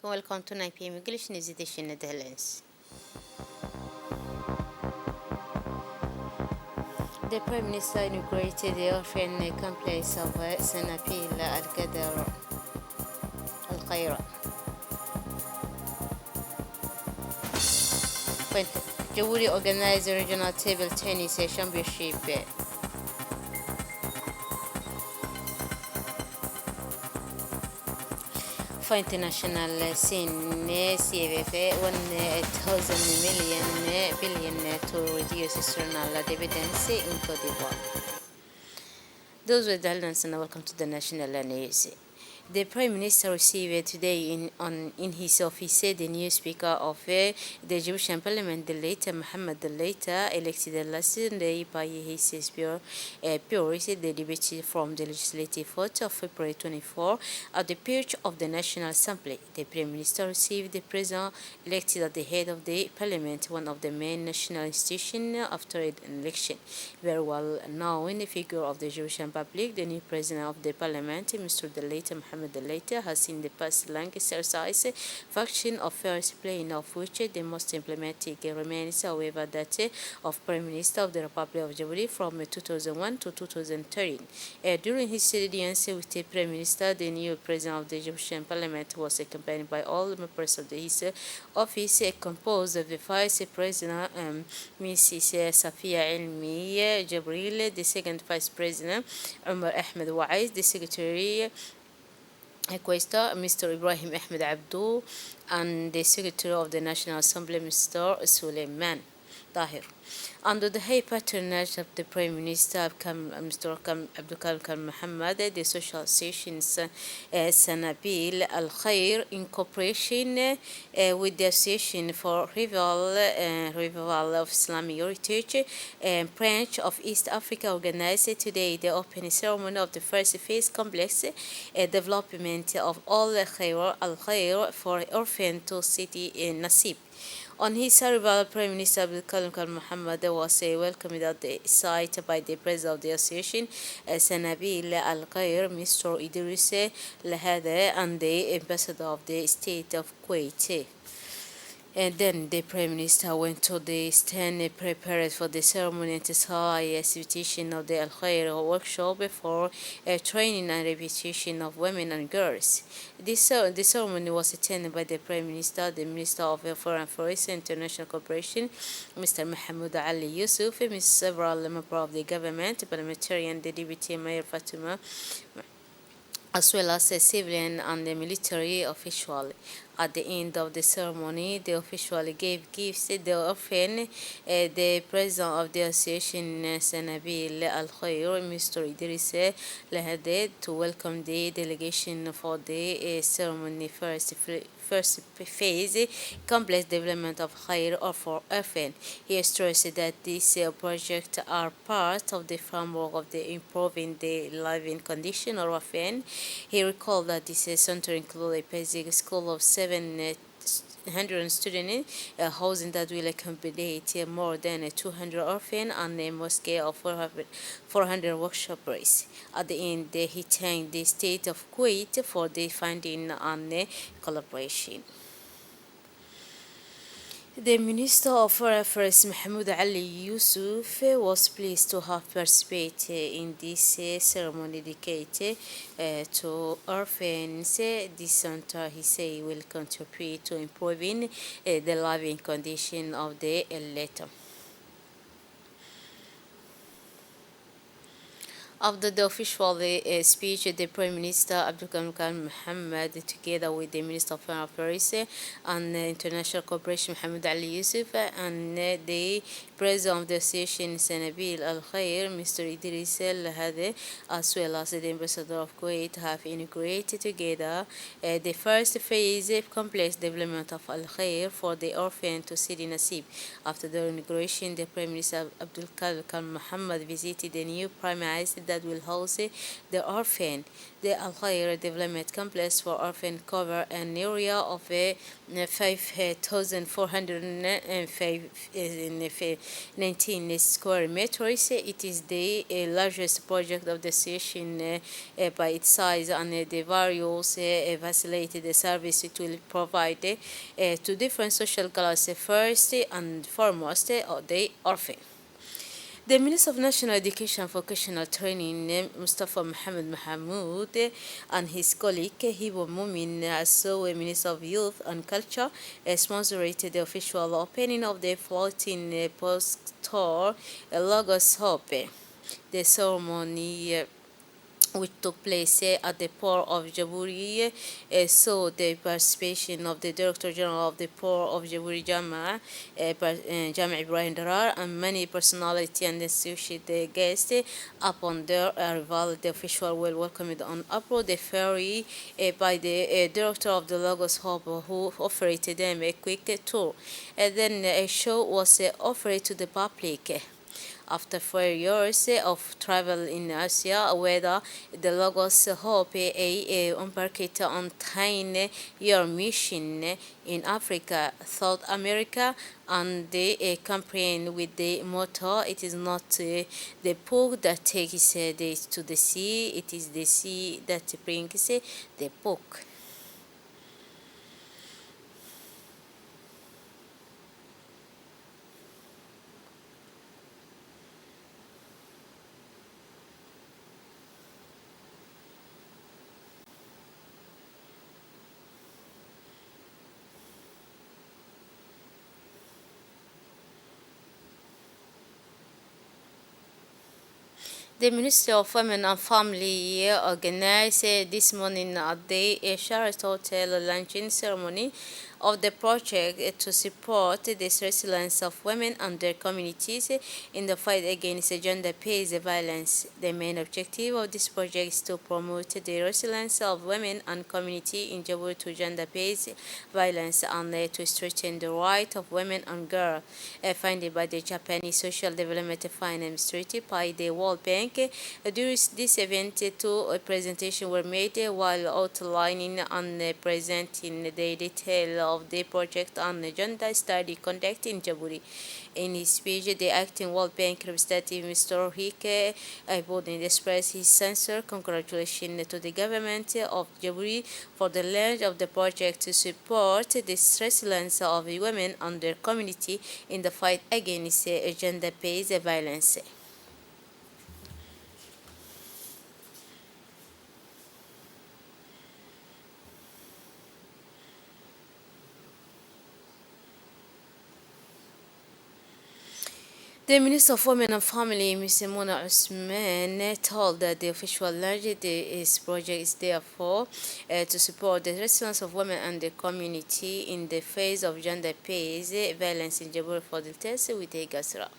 Welcome to 9 p.m. English News Edition Netherlands. The Prime Minister inaugurated the orphan complex of Sanabil Al-Qadr Al-Khaira. Djibouti organized the regional table tennis championship. For international scene, CFF 1,000 billion to reduce external dependence in Cote d'Ivoire. Those were the headlines and welcome to the national news. The Prime Minister received today in his office the new Speaker of the Egyptian Parliament, the late Mohammed Leita, elected last Sunday by his peers, the debate from the legislative vote of February 24 at the perch of the National Assembly. The Prime Minister received the President elected at the head of the Parliament, one of the main national institutions after an election. Very well known figure of the Egyptian public, the new President of the Parliament, Mr. Leita Mohammed Leita, has in the past long exercised function of first plane, of which the most emblematic remains, however, that of Prime Minister of the Republic of Djibouti from 2001 to 2013. During his audience with the Prime Minister, the new President of the Egyptian Parliament was accompanied by all members of his office, composed of the Vice President, Mrs. Safia Ilmi Jabril, the second Vice President, Omar Ahmed Wais, the Secretary Quaestor, Mr. Ibrahim Ahmed Abdou, and the Secretary of the National Assembly, Mr. Suleiman Tahir. Under the high patronage of the Prime Minister, Mr. Abdul Karim Mohammed, the Social Associations Sanabil Al-Khair, in cooperation with the Association for Revival of Islamic Heritage branch of East Africa, organized today the opening ceremony of the first phase complex development of Al-Khair for orphan to city in Nasib. On his arrival, Prime Minister Abdul Karim Mohammed was welcomed at the site by the President of the Association, Sanabil Al-Khair, Mr. Idris Lahade, and the Ambassador of the State of Kuwait. And then the Prime Minister went to the stand prepared for the ceremony and saw a invitation of the Al-Khair workshop for training and repetition of women and girls. The ceremony was attended by the Prime Minister, the Minister of Foreign Affairs and International Cooperation, Mr. Mahmoud Ali Yusuf, several members of the government, parliamentarian, the Deputy Mayor Fatima, as well as a civilian and a military official. At the end of the ceremony, the official gave gifts to the orphan. The president of the association, Sanabil Al-Khair, Mr. Idris Lahade, to welcome the delegation for the ceremony first phase complex development of Khair or for orphan. He stressed that these projects are part of the framework of the improving the living condition of orphan. He recalled that this center includes a basic school of 700 students, a housing that will accommodate more than 200 orphans, and a mosque of 400 workshop race. At the end, he thanked the state of Kuwait for the funding and collaboration. The Minister of Foreign Affairs, Mahmoud Ali Yusuf, was pleased to have participated in this ceremony dedicated to orphans. This center, he said, will contribute to improving the living condition of the latter. After the official speech, the Prime Minister Abdul Karim Mohammed, together with the Minister of Foreign Affairs and International Cooperation Mohammed Ali Yusuf, and the President of the Association Sanabil Al-Khair, Mr. Idris Lahade, as well as the Ambassador of Kuwait, have inaugurated together the first phase of complex development of Al-Khair for the orphan to Sidi Nasib. After the inauguration, the Prime Minister Abdul Karim Mohammed visited the new premise that that will house the orphan. The Al-Khair Development Complex for Orphan cover an area of 5,419 square meters. It is the largest project of the station by its size and the various facilitated service it will provide to different social classes. First and foremost, the orphan. The Minister of National Education and Vocational Training, Mustafa Mohammed Mahmoud, and his colleague, Hibo Mumin, also Minister of Youth and Culture, sponsored the official opening of the 14 post store Lagos Hope. The ceremony which took place at the Port of Jaburi, saw the participation of the Director General of the Port of Jaburi Jama, Jama Ibrahim Darar, and many personality and associated guests. Upon their arrival, the official were welcomed on April the ferry by the Director of the Lagos Hub, who offered them a quick tour. And then a show was offered to the public. After 4 years of travel in Asia, whether the Lagos Hope embarked on 10-year mission in Africa, South America, and the campaign with the motto, it is not the book that takes to the sea, it is the sea that brings the book. The Ministry of Women and Family organized this morning at the Sheraton Hotel launching ceremony of the project to support the resilience of women and their communities in the fight against gender-based violence. The main objective of this project is to promote the resilience of women and community in Djibouti to gender-based violence and to strengthen the rights of women and girls. Funded by the Japanese Social Development Finance Treaty by the World Bank. During this event, two presentations were made while outlining and presenting the detail of the project on gender study conducted in Djibouti. In his speech, the acting World Bank representative, Mr. Hike Aibodin, expressed his sincere congratulations to the government of Djibouti for the launch of the project to support the resilience of women and their community in the fight against gender-based violence. The Minister of Women and Family, Ms. Mona Usman, told that the official launched this project is therefore to support the resilience of women and the community in the face of gender-based violence in Djibouti. For the test with Gasra.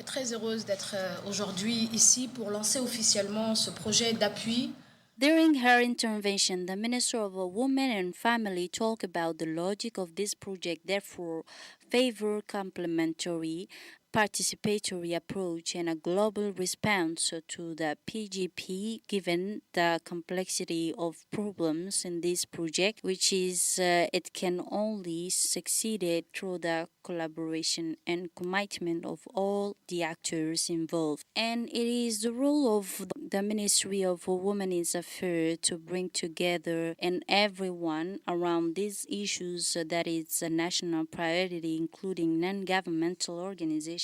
Très heureuse d'être aujourd'hui ici pour lancer officiellement ce projet d'appui. During her intervention, the Minister of Women and Family talked about the logic of this project, therefore favor complementary participatory approach and a global response to the PGP given the complexity of problems in this project, which is it can only succeed through the collaboration and commitment of all the actors involved. And it is the role of the Ministry of Women's Affairs to bring together and everyone around these issues that is a national priority, including non-governmental organizations,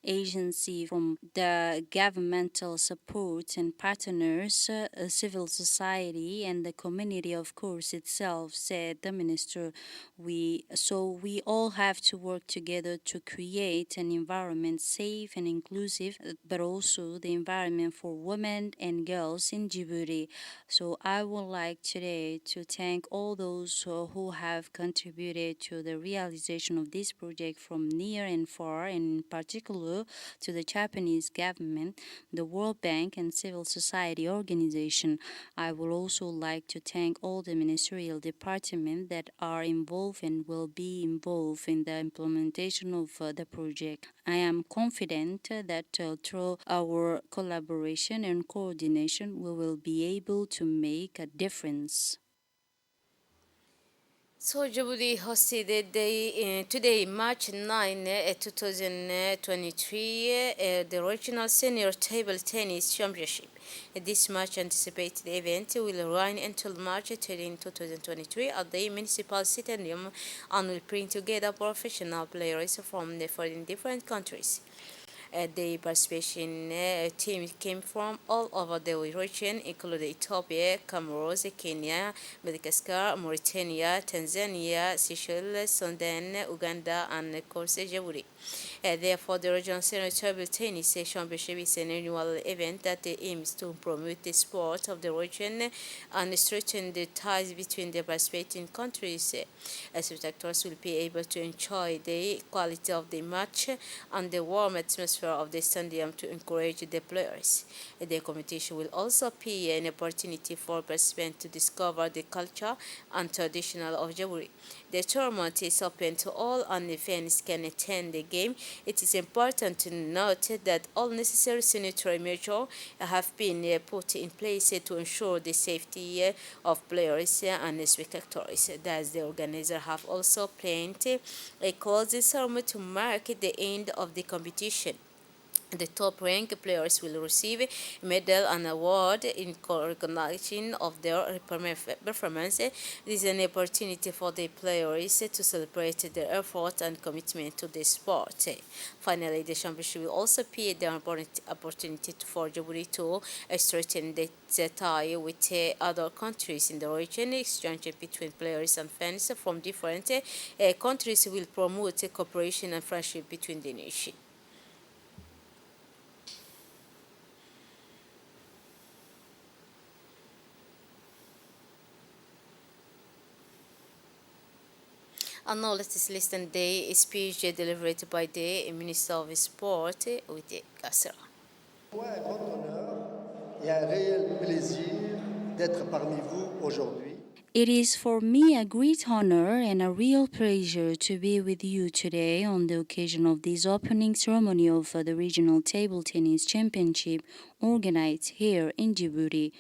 agency from the governmental support and partners, civil society, and the community, of course, itself, said the minister. We all have to work together to create an environment safe and inclusive, but also the environment for women and girls in Djibouti. So I would like today to thank all those who have contributed to the realization of this project from near and far. are, and in particular to the Japanese government, the World Bank, and civil society organization. I would also like to thank all the ministerial departments that are involved and will be involved in the implementation of the project. I am confident that through our collaboration and coordination, we will be able to make a difference. So Djibouti hosted today, March 9, 2023, the Regional Senior Table Tennis Championship. This much anticipated event will run until March 13, 2023 at the Municipal Stadium and will bring together professional players from different countries. The participation team came from all over the region, including Ethiopia, Comoros, Kenya, Madagascar, Mauritania, Tanzania, Seychelles, Sudan, Uganda, and of course Djibouti. Therefore, the Regional Senior Table Tennis Championship is an annual event that aims to promote the sport of the region and strengthen the ties between the participating countries. Spectators will be able to enjoy the quality of the match and the warm atmosphere of the stadium to encourage the players. The competition will also be an opportunity for participants to discover the culture and tradition of Djibouti. The tournament is open to all and fans can attend the game. It is important to note that all necessary sanitary measures have been put in place to ensure the safety of players and spectators. Thus, the organizers have also planned a closing ceremony to mark the end of the competition. The top-ranked players will receive a medal and award in recognition of their performance. This is an opportunity for the players to celebrate their effort and commitment to the sport. Finally, the championship will also be the opportunity for Djibouti to strengthen the tie with other countries in the region. Exchange between players and fans from different countries will promote cooperation and friendship between the nations. And now let us listen to the speech delivered by the Minister of Sport with Gassera. Moi, un grand honneur et un réel plaisir d'être parmi vous aujourd'hui. It is for me a great honor and a real pleasure to be with you today on the occasion of this opening ceremony of the Regional Table Tennis Championship organized here in Djibouti.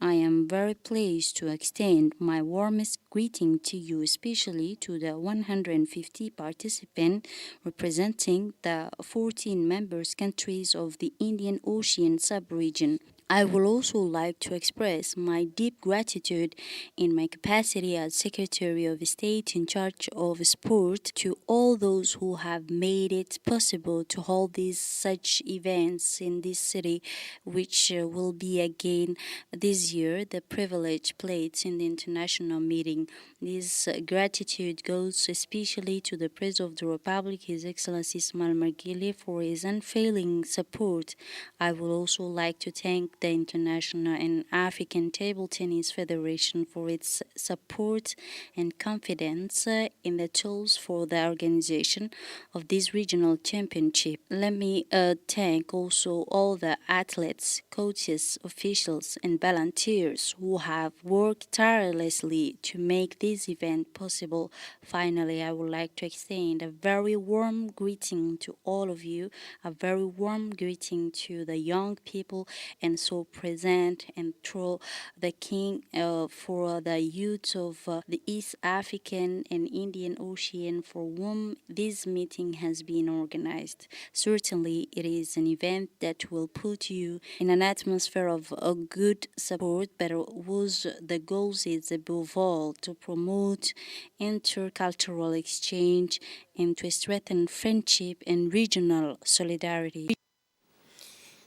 I am very pleased to extend my warmest greeting to you, especially to the 150 participants representing the 14 member countries of the Indian Ocean sub-region. I would also like to express my deep gratitude in my capacity as Secretary of State in charge of sport to all those who have made it possible to hold these such events in this city, which will be again this year the privilege played in the international meeting. This gratitude goes especially to the President of the Republic, His Excellency Ismail Margile, for his unfailing support. I would also like to thank the International and African Table Tennis Federation for its support and confidence in the tools for the organization of this regional championship. Let me thank also all the athletes, coaches, officials, and volunteers who have worked tirelessly to make this event possible. Finally, I would like to extend a very warm greeting to all of you, a very warm greeting to the young people and so present and through the King for the youth of the East African and Indian Ocean for whom this meeting has been organized. Certainly, it is an event that will put you in an atmosphere of a good support, but whose the goals is above all to promote intercultural exchange and to strengthen friendship and regional solidarity.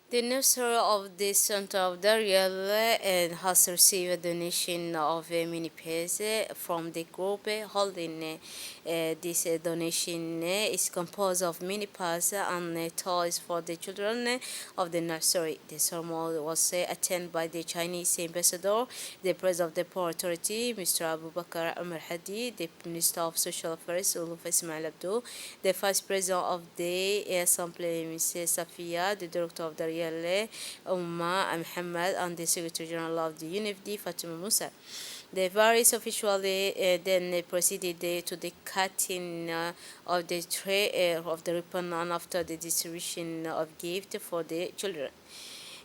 The nursery of the Center of Dariel has received a donation of a mini piece from the group holding this donation is composed of mini pads and toys for the children of the nursery. The ceremony was attended by the Chinese ambassador, the president of the Port Authority, Mr. Abu Bakr Umar Hadi, the Minister of Social Affairs, Uluf Ismail Abdul, the Vice President of the Assembly, Mrs. Safia, the Director of the Real Umma Muhammad, and the Secretary General of the UNFD, Fatima Musa. The various officials then proceeded to the cutting of the tray of the ribbon and after the distribution of gifts for the children.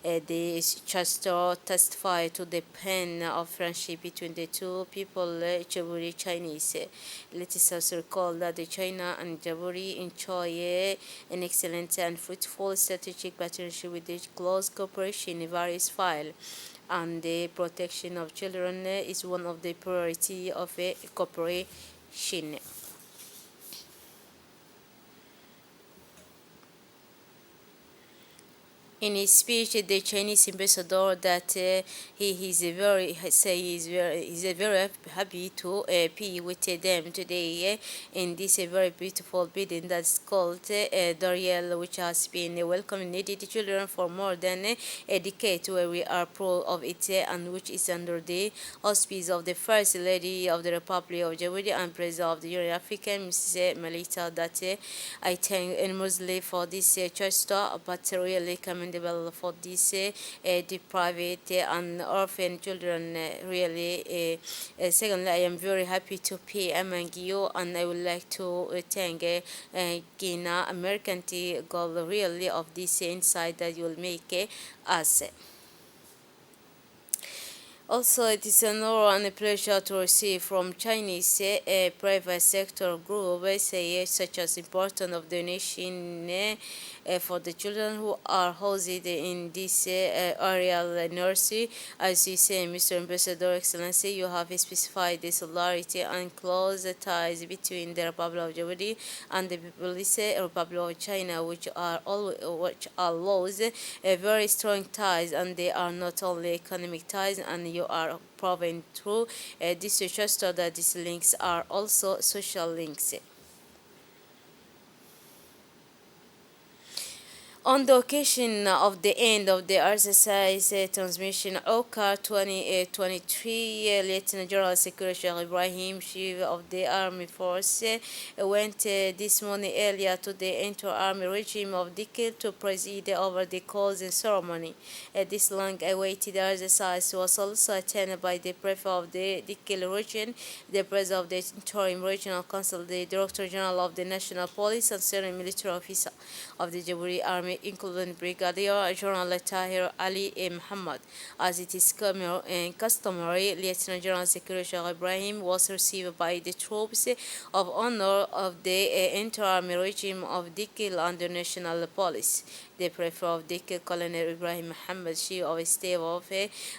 The Chester testified to the pen of friendship between the two people, Djibouti Chinese. Let us also recall that the China and Djibouti enjoy an excellent and fruitful strategic partnership with the close cooperation in various files, and the protection of children is one of the priorities of a cooperation. In his speech, the Chinese ambassador that he is very happy to be with them today in this very beautiful building that's called Dariel, which has been welcoming needy children for more than a decade, where we are proud of it, and which is under the auspices of the First Lady of the Republic of Djibouti and President of the Union African, Mrs. Melita. That I thank enormously for this gesture, but really commendable for this deprived and orphan children. Really, secondly, I am very happy to be among you, and I would like to thank Gina American Goal really of this insight that you will make us. Also, it is an honor and a pleasure to receive from Chinese private sector groups such as important of donation for the children who are housed in this aerial nursery. As you say, Mr. Ambassador, Excellency, you have specified the solidarity and close ties between the Republic of Djibouti and the People's Republic of China, which are always very strong ties, and they are not only economic ties, and you are proven through this gesture that these links are also social links. On the occasion of the end of the exercise transmission OCAR 2023, Lieutenant General Secretary Sheikh Ibrahim, Chief of the Army Force, went this morning earlier to the inter-army regime of Dikil to preside over the closing ceremony. This long-awaited exercise was also attended by the Prefect of the Dikil region, the President of the Interim Regional Council, the Director General of the National Police, and senior military officer of the Djibouti Army, including Brigadier General Tahir Ali Muhammad. As it is customary, Lieutenant General Secretary Sheikh Ibrahim was received by the troops of honor of the inter-army regime of Dikil and the National Police. The Prefect of Dikil, Colonel Ibrahim Muhammad, Chief of Staff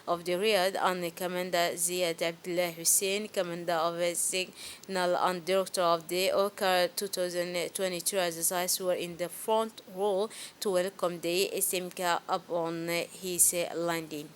of the Riyadh, and Commander Ziad Abdullah Hussein, Commander of Signal and Director of the OCAR 2022 exercise, were in the front row to welcome the SMK upon his landing.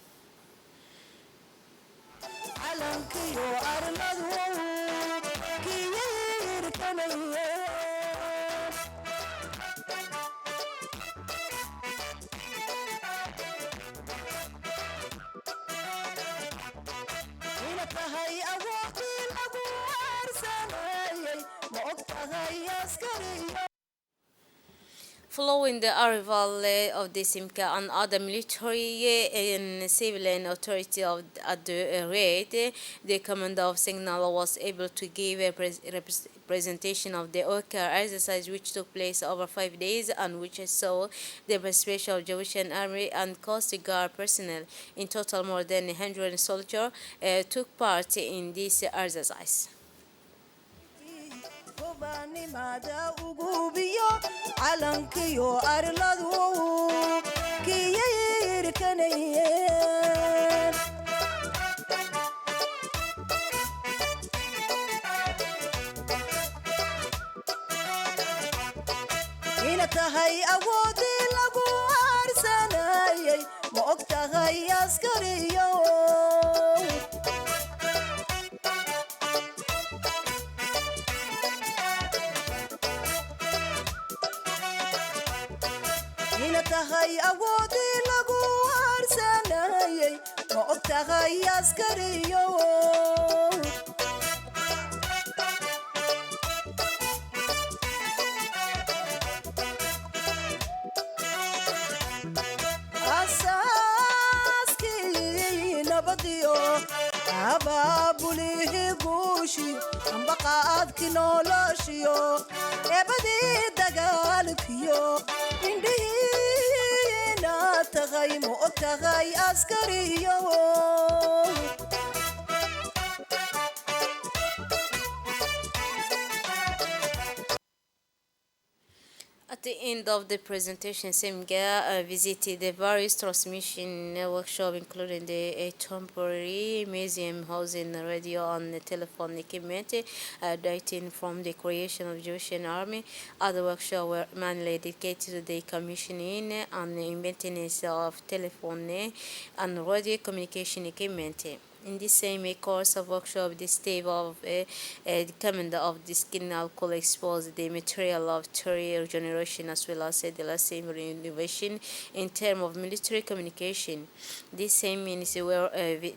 Following the arrival of the SIMCA and other military and civilian authority at the raid, the commander of Signal was able to give a presentation of the OCAR exercise, which took place over 5 days and which saw the participation of Djiboutian Army and Coast Guard personnel. In total, more than 100 soldiers took part in this exercise. tahay askariyo ina tahay awoodii lagu harsanayay ma og tahay askariyo asaaskii nabadiyo abaabulihii guushi ambaqaadkii noloshiyo eebadii dagaalkiyo indhihiina tahay ma og tahay askariyo At the end of the presentation, Semga visited the various transmission workshops, including the temporary museum housing radio and telephone equipment dating from the creation of the Jewish Army. Other workshops were mainly dedicated to the commissioning and maintenance of telephone and radio communication equipment. In the same course of workshop, the staff of the commander of the skin alcohol exposed the material of third generation as well as the same innovation in terms of military communication. These same means were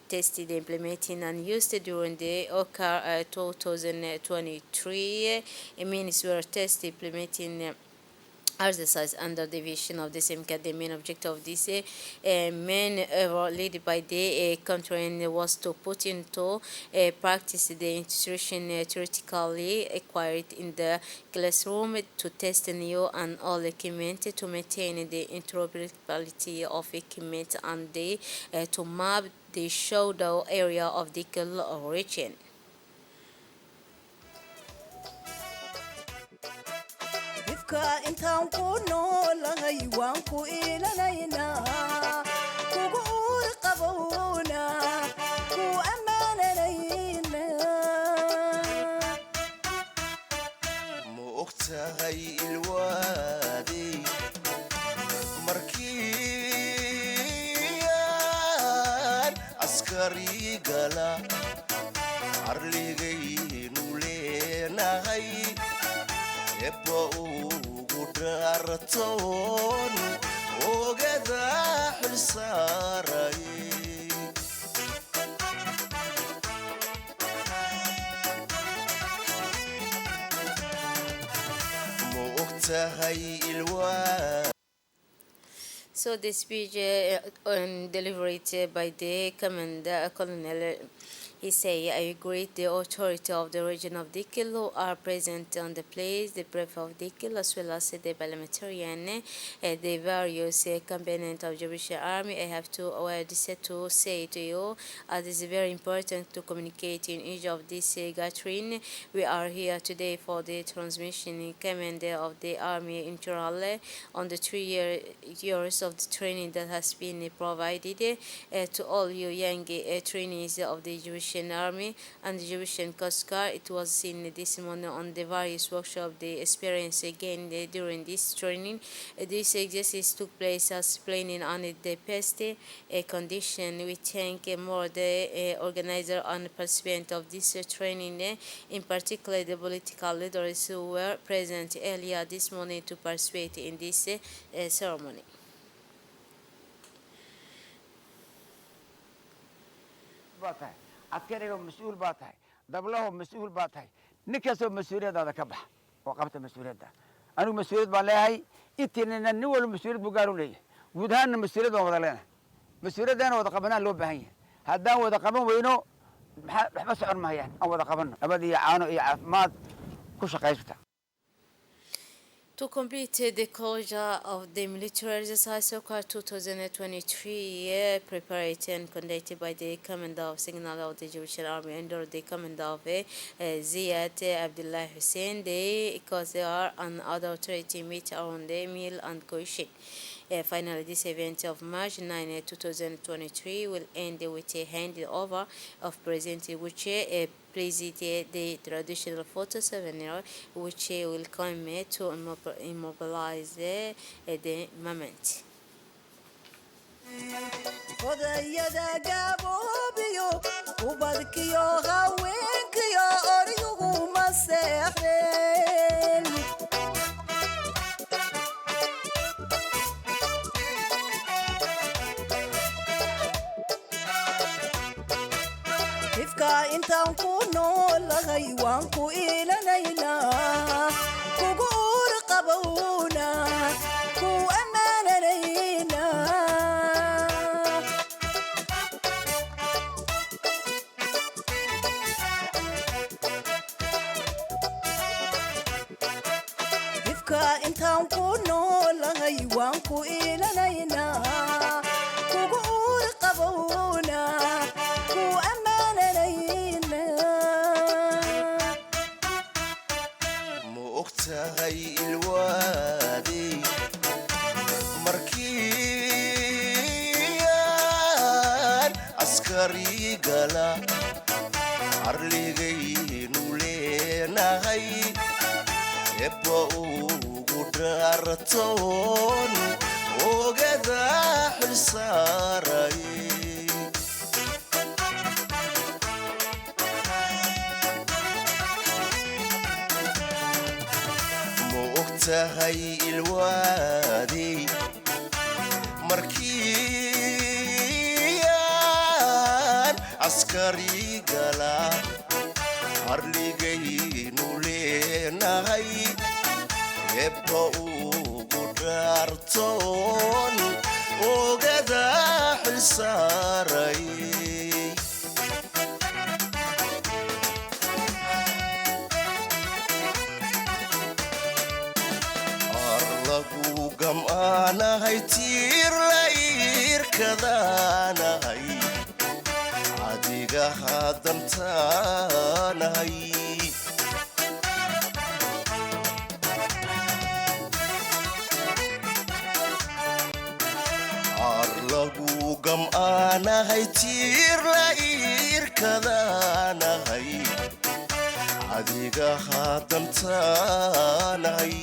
tested, implemented, and used during the OCAR 2023. Means were tested, implementing exercise under the vision of the same the main objective of this main led by the country was to put into practice the institution theoretically acquired in the classroom to test new and all equipment to maintain the interoperability of equipment and to map the showdown area of the region. intaan ku noolahay waan ku ilanaynaa kugu uur qabowna ku ammaananaynaa ma og tahay ilwaadey markiiaan askari gala arligaynu leenahay ebba ugu dhaaratoon ogada xilsaaray ma og tahay ilwaa. So the speech delivered by the commander, Colonel, he said, I agree the authority of the region of Dikil who are present on the place, the brief of Dikil, as well as the parliamentarian, the various components of Jewish army. I have two words to say to you. It is very important to communicate in each of these gathering. We are here today for the transmission commander of the army in general on the 3 years of the training that has been provided to all you young trainees of the Jewish Army and the Jewish Coast Guard. It was seen this morning on the various workshops the experience again during this training. This exercise took place as planning on the best condition. We thank more the organizer and participant of this training, in particular the political leaders who were present earlier this morning to participate in this ceremony. askariga mas'uul baa tahay dablaho mas'uul baa tahay ninkastoo mas-uuliyadaada ka bax oo qabta mas-uuliyadda anigu mas-uuliyad baan leeyahay intiinana nin walba mas-uuliyad buu gaar u leeyahay guud ahaanna mas-uuliyad baan wada leenahay mas-uuliyaddaana wada qabanaa loo baahan yahay haddaan wada qaban weyno waxba socon mahayaan aan wada qabanno nabad iyo caano iyo caafimaad ku shaqaysta. To complete the closure of the military exercise OCAR 2023 preparation conducted by the commander of Signal of the Jewish Army under the command of Ziad Abdullah Hussein, the COSAR and other authority meet around the meal and cohesion. Finally, this event of March 9, 2023 will end with a handover of President which presented the traditional photo souvenir, which will come to immobilize the moment. odayada gaboobiyo ubadkiyo haweenkiyo oryugu maseexdeen ifka intaan ku noolahay waan ku ilanaynaa kugu uur qabowna ku ammaananaynaa ifka intaan ku noolahay waan ku ilanaynaa kugu uur qabowna ku ammaananaynaa ma ogtahay ilwaadey markiiyaan askari gala arligaynu leenahay ebba ugu dhaartoon ogada xilsaaray ma ogtahay ilwaadey markiiyaan askari gala arligaynu leenahay ebba ugu dhaartoon ogada xilsaaray arlagu gam'aanahay tiir la iirkadaanahay adiga haddantaanahay arlagu gam'aanahay tiir la iirkadaanahay adiga haddantaanahay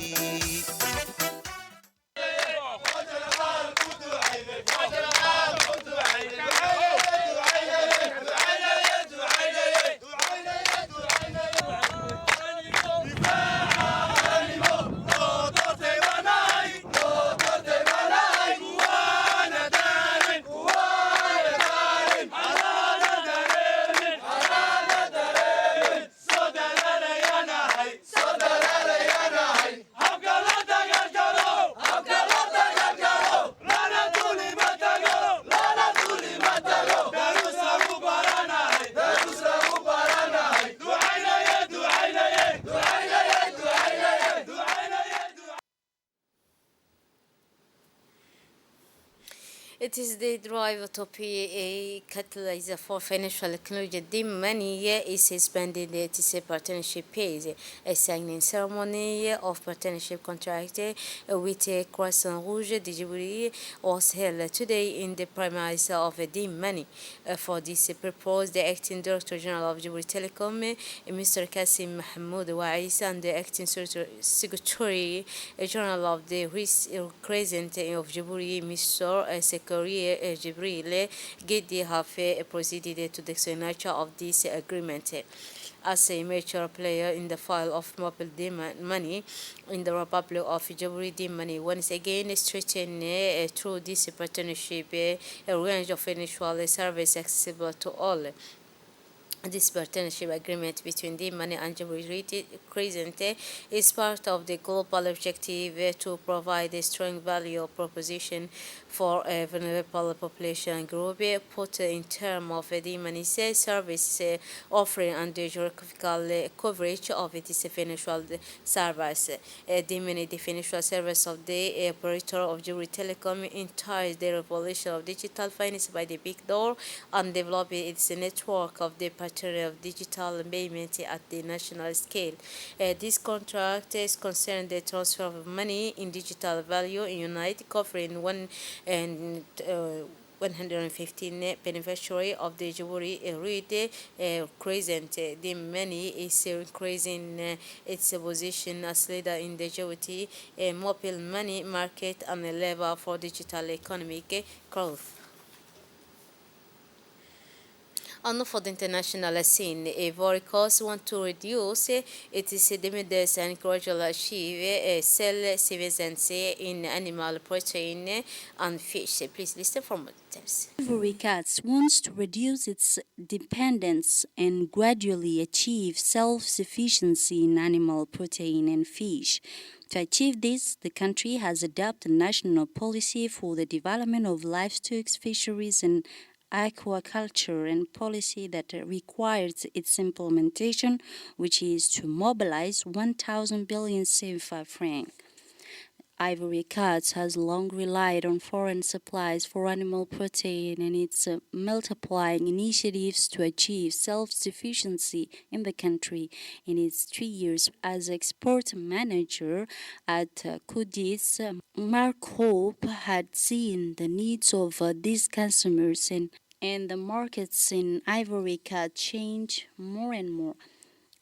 It is the drive to be a catalyst for financial technology. The money is suspended. It is a partnership phase. A signing ceremony of partnership contract with Croissant Rouge de Djibouti was held today in the premise of the money. For this purpose, the acting Director General of Djibouti Telecom, Mr. Kassim Mahmoud Wais, and the acting Secretary General of the Crescent of Djibouti, Mr. Secretary Jibril Gedi have proceeded to the signature of this agreement. As a major player in the file of mobile money in the Republic of Djibouti, money once again strengthened through this partnership a range of financial services accessible to all. This partnership agreement between the money and Djibouti Crescent is part of the global objective to provide a strong value proposition for a vulnerable population group, put in terms of the money service offering and the geographical coverage of its financial service. The money financial service of the operator of Djibouti Telecom entails the revolution of digital finance by the big door and developing its network of the of digital payment at the national scale. This contract is concerned the transfer of money in digital value in United, covering 115 beneficiaries of the Djibouti Crescent. The money is increasing its position as leader in the Djibouti mobile money market and a lever for digital economic growth. And for the international scene, Ivory Coast want to reduce its dependence and gradually achieve self-sufficiency in animal protein and fish. Please listen for more details. Ivory Coast wants to reduce its dependence and gradually achieve self-sufficiency in animal protein and fish. To achieve this, the country has adopted a national policy for the development of livestock, fisheries, and aquaculture, and policy that requires its implementation, which is to mobilize 1,000 billion CFA francs. Ivory Coast has long relied on foreign supplies for animal protein, and it's multiplying initiatives to achieve self-sufficiency in the country. In its 3 years as export manager at Coudis, Mark Hope had seen the needs of these consumers, and the markets in Ivory Coast change more and more.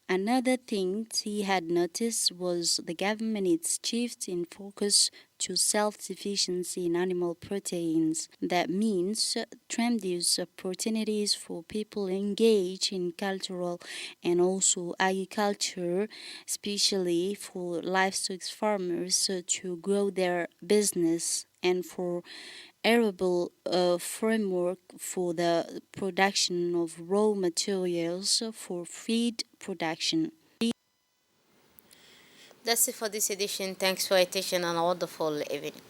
Another thing he had noticed was the government's shift in focus to self-sufficiency in animal proteins. That means tremendous opportunities for people engaged in cultural and also agriculture, especially for livestock farmers to grow their business, and for arable framework for the production of raw materials for feed production. That's it for this edition. Thanks for your attention and a wonderful evening.